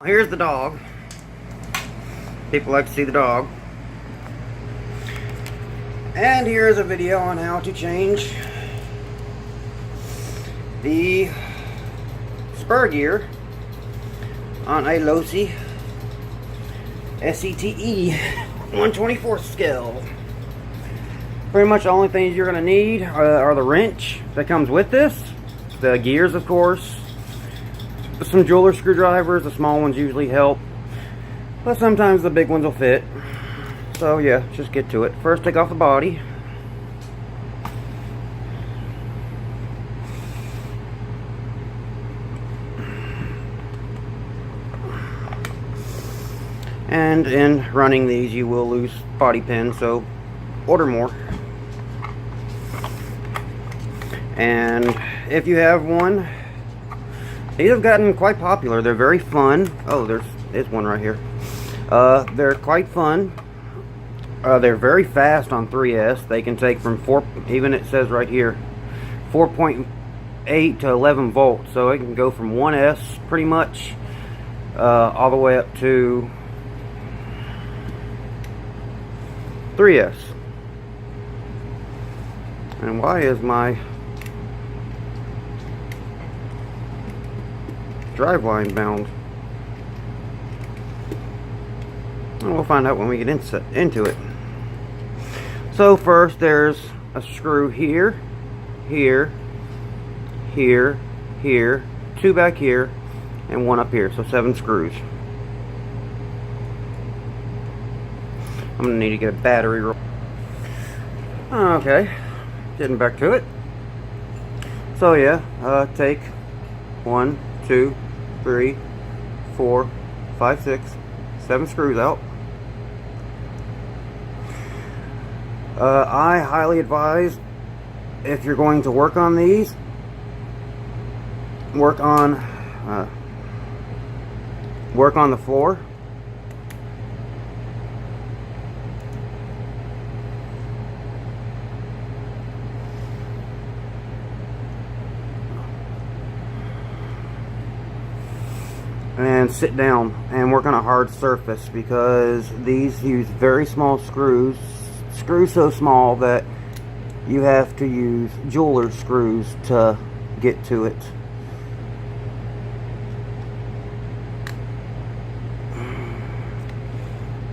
here's the dog. People like to see the dog. And here's a video on how to change the spur gear on a LOSI SCTE 1/24 scale. Pretty much the only things you're going to need are the wrench that comes with this, the gears of course, some jeweler screwdrivers. The small ones usually help, but sometimes the big ones will fit. So yeah, just get to it. First, take off the body. And in running these, you will lose body pins, so order more. And if you have one, these have gotten quite popular. They're very fun. Oh, there's one right here. They're quite fun. They're very fast on 3S. They can take from 4, even it says right here, 4.8 to 11 volts. So it can go from 1S pretty much all the way up to 3S. And why is my drive line bound? And we'll find out when we get into it. So first, there's a screw here, here, here, here, 2 back here, and 1 up here. So 7 screws. I'm gonna need to get a battery roll. Okay, getting back to it. So yeah, take 1, 2, 3, 4, 5, 6, 7 screws out. I highly advise, if you're going to work on these, work on the floor. And sit down and work on a hard surface, because these use very small screws so small that you have to use jeweler screws to get to it.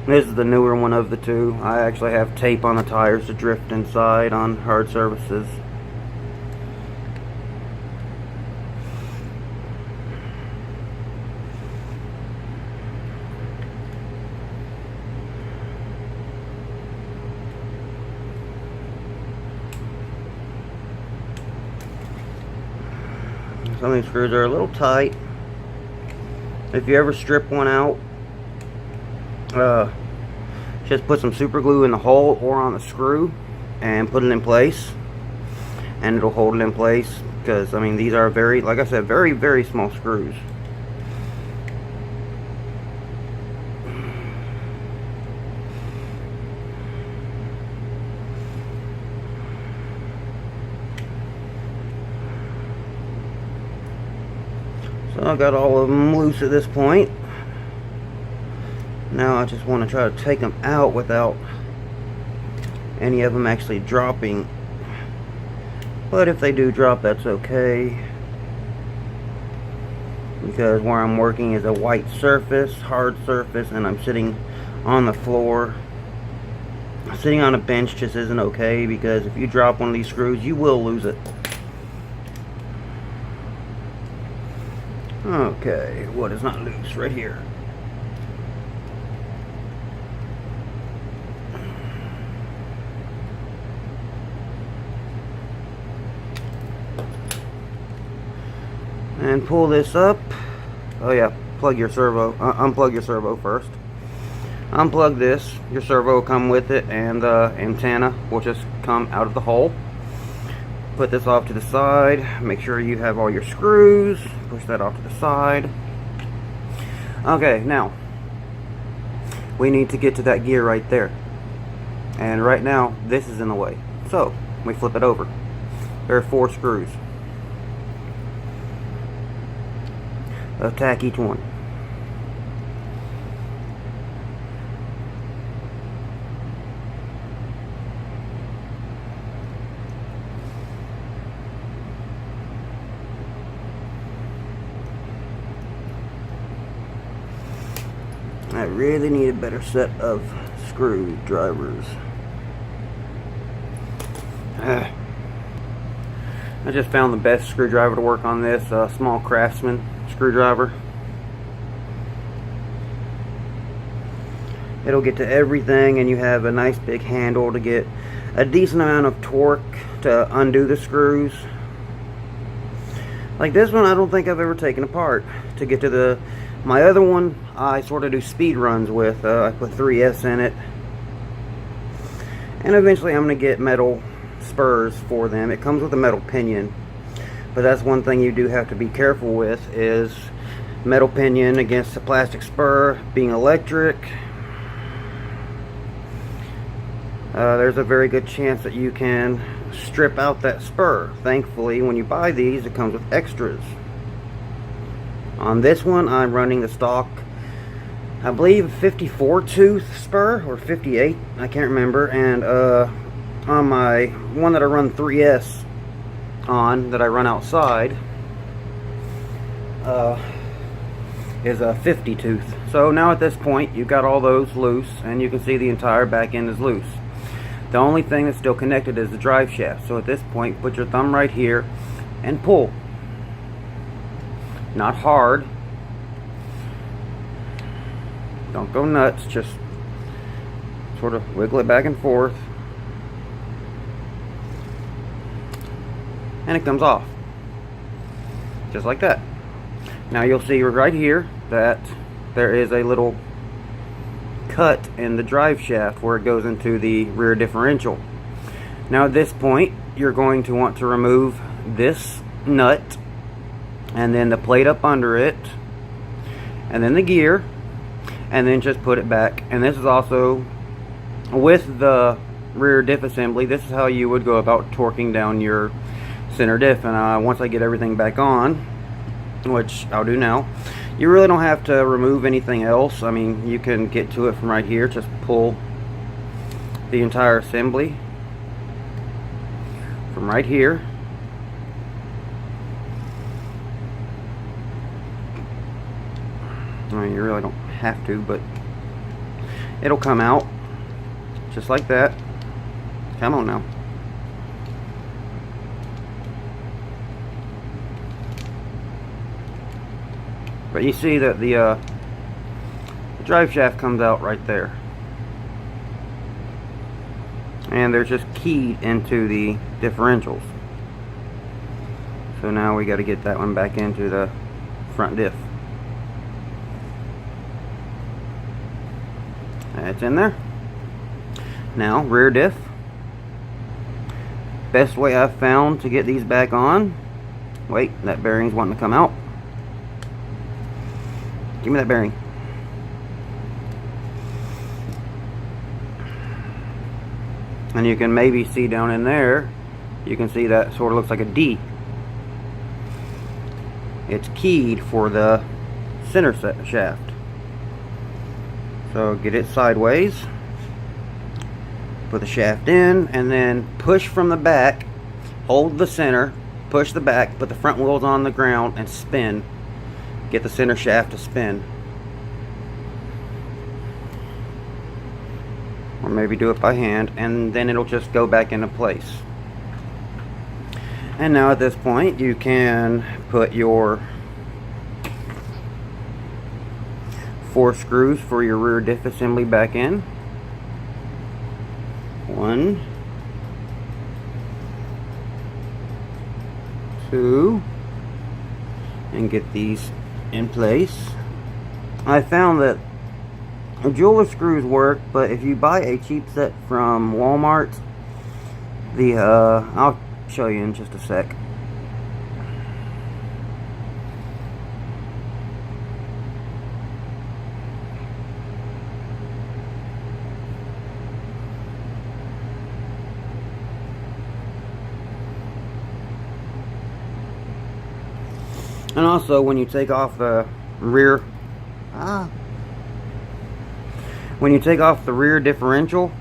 This is the newer one of the two. I actually have tape on the tires to drift inside on hard surfaces. Some of these screws are a little tight. If you ever strip one out, just put some super glue in the hole or on the screw and put it in place, and it'll hold it in place, because I mean, these are very, like I said, very, very small screws. So I got all of them loose at this point. Now I just want to try to take them out without any of them actually dropping. But if they do drop, that's okay, because where I'm working is a white surface, hard surface, and I'm sitting on the floor. Sitting on a bench just isn't okay, because if you drop one of these screws, you will lose it. Okay, what is not loose? Right here. And pull this up. Oh yeah, plug your servo. Unplug your servo first. Unplug this. Your servo will come with it, and the antenna will just come out of the hole. Put this off to the side. Make sure you have all your screws. Push that off to the side. Okay, now we need to get to that gear right there. And right now, this is in the way. So, we flip it over. There are 4 screws. Attack each one. I really need a better set of screwdrivers. I just found the best screwdriver to work on this, small Craftsman screwdriver. It'll get to everything, and you have a nice big handle to get a decent amount of torque to undo the screws. Like this one, I don't think I've ever taken apart to get to my other one. I sort of do speed runs with. I put 3S in it, and eventually I'm going to get metal spurs for them. It comes with a metal pinion, but that's one thing you do have to be careful with, is metal pinion against a plastic spur being electric. There's a very good chance that you can strip out that spur. Thankfully, when you buy these, it comes with extras. On this one, I'm running the stock, I believe 54 tooth spur, or 58, I can't remember. And on my one that I run 3S on, that I run outside, is a 50 tooth. So now at this point, you've got all those loose, and you can see the entire back end is loose. The only thing that's still connected is the drive shaft. So at this point, put your thumb right here and pull. Not hard. Don't go nuts, just sort of wiggle it back and forth. And it comes off. Just like that. Now you'll see right here that there is a little cut in the drive shaft where it goes into the rear differential. Now at this point, you're going to want to remove this nut, and then the plate up under it, and then the gear, and then just put it back. And this is also with the rear diff assembly. This is how you would go about torquing down your center diff. And once I get everything back on, which I'll do now, you really don't have to remove anything else. I mean, you can get to it from right here. Just pull the entire assembly from right here. I mean, you really don't have to, but it'll come out just like that. Come on now. But you see that the drive shaft comes out right there. And they're just keyed into the differentials. So now we got to get that one back into the front diff. That's in there. Now, rear diff. Best way I've found to get these back on. Wait, that bearing's wanting to come out. Give me that bearing. And you can maybe see down in there, you can see that sort of looks like a D. It's keyed for the center shaft. So get it sideways, put the shaft in, and then push from the back, hold the center, push the back, put the front wheels on the ground, and spin. Get the center shaft to spin. Or maybe do it by hand, and then it'll just go back into place. And now at this point, you can put your 4 screws for your rear diff assembly back in. 1, 2, and get these in place. I found that jeweler screws work, but if you buy a cheap set from Walmart, I'll show you in just a sec. And also, when you take off the rear, when you take off the rear differential,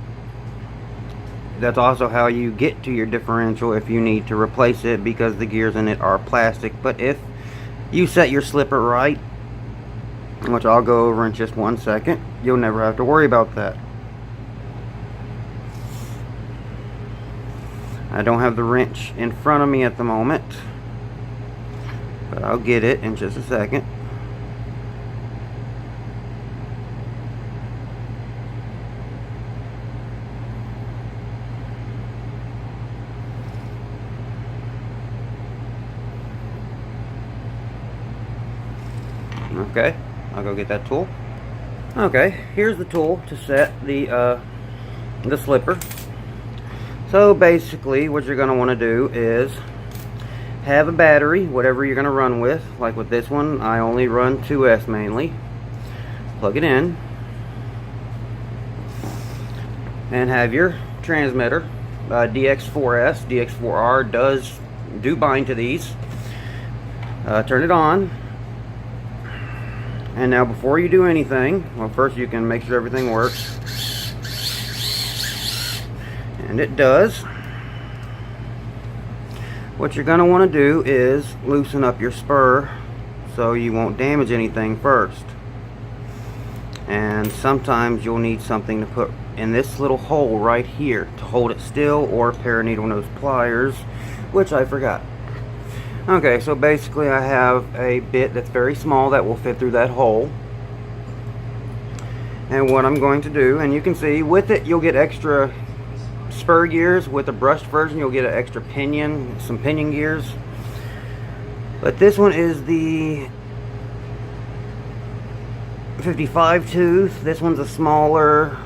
that's also how you get to your differential if you need to replace it, because the gears in it are plastic. But if you set your slipper right, which I'll go over in just 1 second. You'll never have to worry about that. I don't have the wrench in front of me at the moment, but I'll get it in just a second. Okay, I'll go get that tool. Okay, here's the tool to set the slipper. So basically what you're going to want to do is have a battery, whatever you're going to run with. Like with this one, I only run 2S mainly. Plug it in and have your transmitter. DX4S, DX4R do bind to these. Turn it on. And now before you do anything, well, first you can make sure everything works. And it does. What you're going to want to do is loosen up your spur so you won't damage anything first. And sometimes you'll need something to put in this little hole right here to hold it still, or a pair of needle nose pliers, which I forgot. Okay, so basically I have a bit that's very small that will fit through that hole. And what I'm going to do, and you can see with it you'll get extra spur gears. With the brushed version you'll get an extra pinion, some pinion gears. But this one is the 55 tooth. This one's a smaller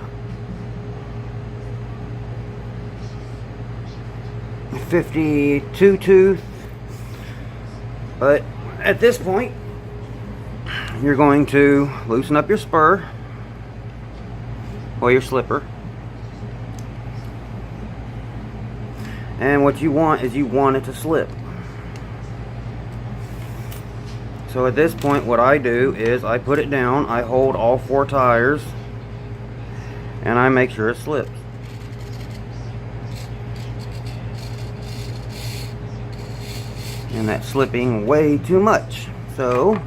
52 tooth. But at this point, you're going to loosen up your spur or your slipper. And what you want is you want it to slip. So at this point, what I do is I put it down, I hold all 4 tires, and I make sure it slips. And that's slipping way too much. So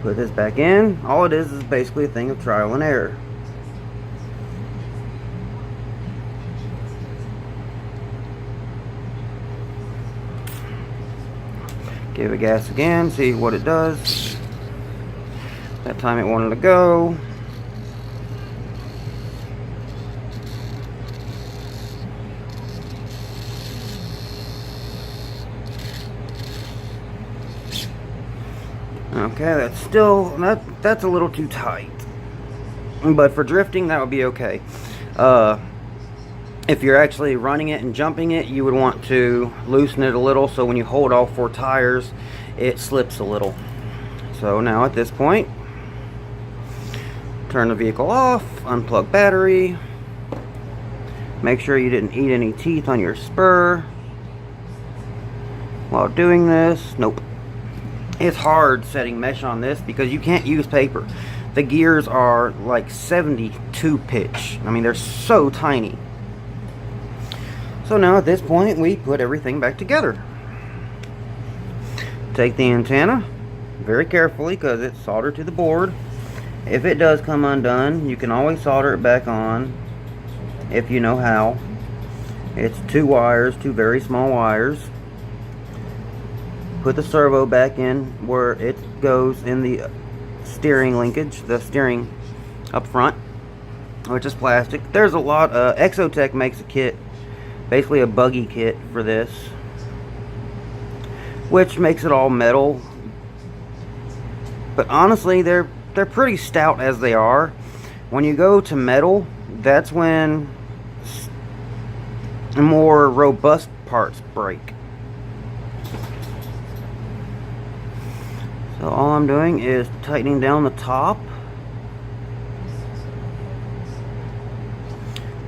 put this back in. All it is basically a thing of trial and error. Give it gas again, see what it does. That time it wanted to go. Okay, that's still, that's a little too tight. But for drifting, that would be okay. If you're actually running it and jumping it, you would want to loosen it a little so when you hold all 4 tires, it slips a little. So now at this point, turn the vehicle off, unplug battery, make sure you didn't eat any teeth on your spur while doing this. Nope. It's hard setting mesh on this because you can't use paper. The gears are like 72 pitch. I mean, they're so tiny. So now at this point, we put everything back together. Take the antenna very carefully because it's soldered to the board. If it does come undone, you can always solder it back on if you know how. It's 2 wires, 2 very small wires. Put the servo back in where it goes in the steering linkage, the steering up front, which is plastic. There's a lot, Exotech makes a kit, basically a buggy kit for this, which makes it all metal. But honestly, they're pretty stout as they are. When you go to metal, that's when more robust parts break. So all I'm doing is tightening down the top.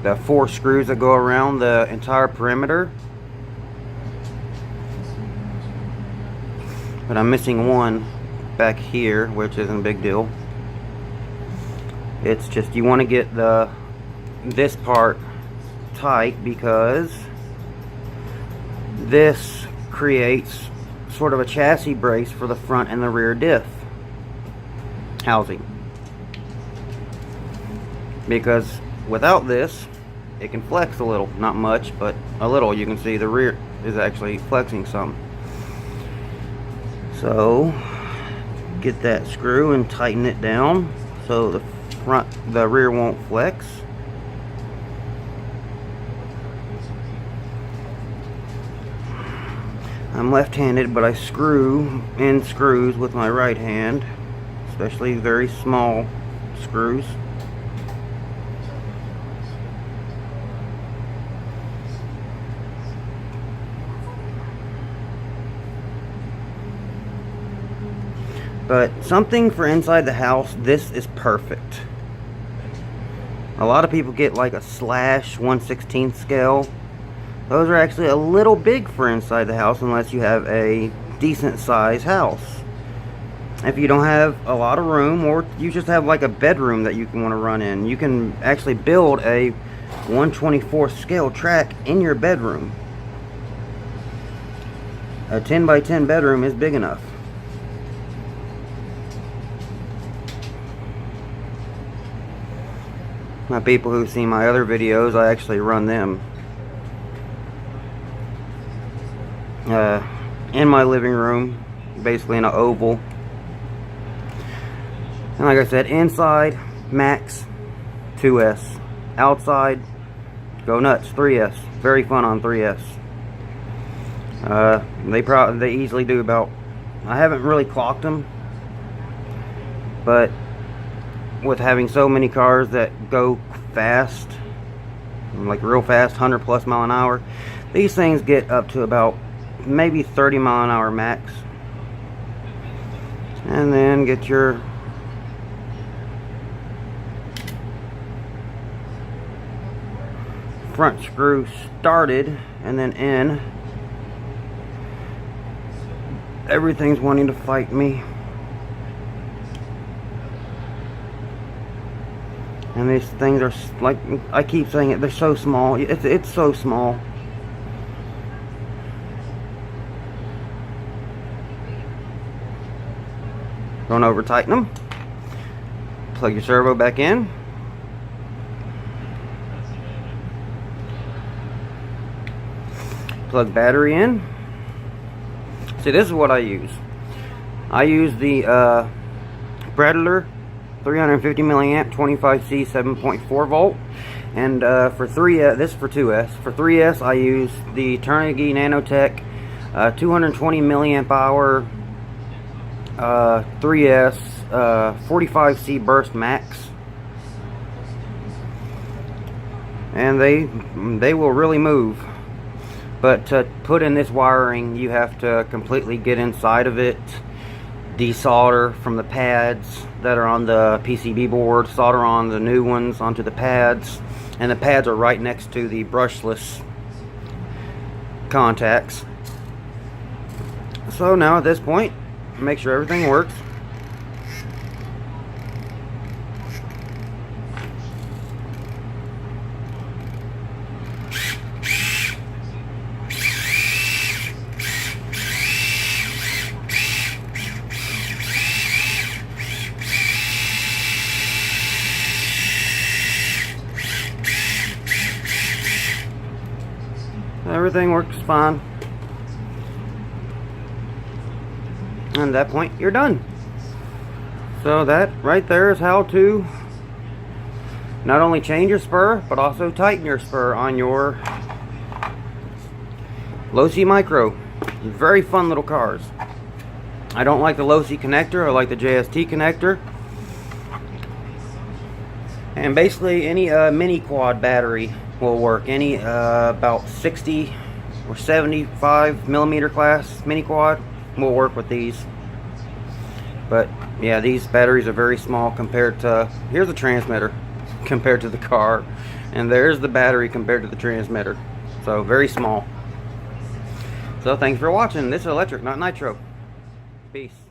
The 4 screws that go around the entire perimeter. But I'm missing one back here, which isn't a big deal. It's just you want to get this part tight because this creates sort of a chassis brace for the front and the rear diff housing, because without this it can flex a little, not much, but a little. You can see the rear is actually flexing some. So get that screw and tighten it down so the rear won't flex. I'm left-handed, but I screw in screws with my right hand, especially very small screws. But something for inside the house, this is perfect. A lot of people get like a slash 1/16 scale. Those are actually a little big for inside the house unless you have a decent size house. If you don't have a lot of room, or you just have like a bedroom that you can want to run in, you can actually build a 1/24 scale track in your bedroom. A 10 by 10 bedroom is big enough. My people who've seen my other videos, I actually run them in my living room, basically in an oval. And like I said, inside max 2S, outside go nuts 3S. Very fun on 3S. They easily do about, I haven't really clocked them, but with having so many cars that go fast, like real fast, 100 plus mile an hour, these things get up to about maybe 30 mile an hour max. And then get your front screw started and then in. Everything's wanting to fight me. And these things are, like I keep saying it, they're so small. It's so small. Don't over tighten them. Plug your servo back in. Plug battery in. See, this is what I use. I use the Predator 350 milliamp 25C 7.4 volt, and for 3S, this is for 2S. For 3S, I use the Turnigy Nanotech 220 milliamp hour 3S 45C burst max, and they will really move. But to put in this wiring, you have to completely get inside of it, desolder from the pads that are on the PCB board, solder on the new ones onto the pads, and the pads are right next to the brushless contacts. So now at this point, make sure everything works. Everything works fine. And at that point, you're done. So that right there is how to not only change your spur, but also tighten your spur on your LOSI Micro. Very fun little cars. I don't like the LOSI connector. I like the JST connector. And basically any mini quad battery will work. Any about 60 or 75 millimeter class mini quad will work with these. But yeah, these batteries are very small compared to, here's the transmitter compared to the car, and there's the battery compared to the transmitter. So very small. So thanks for watching. This is electric, not nitro. Peace.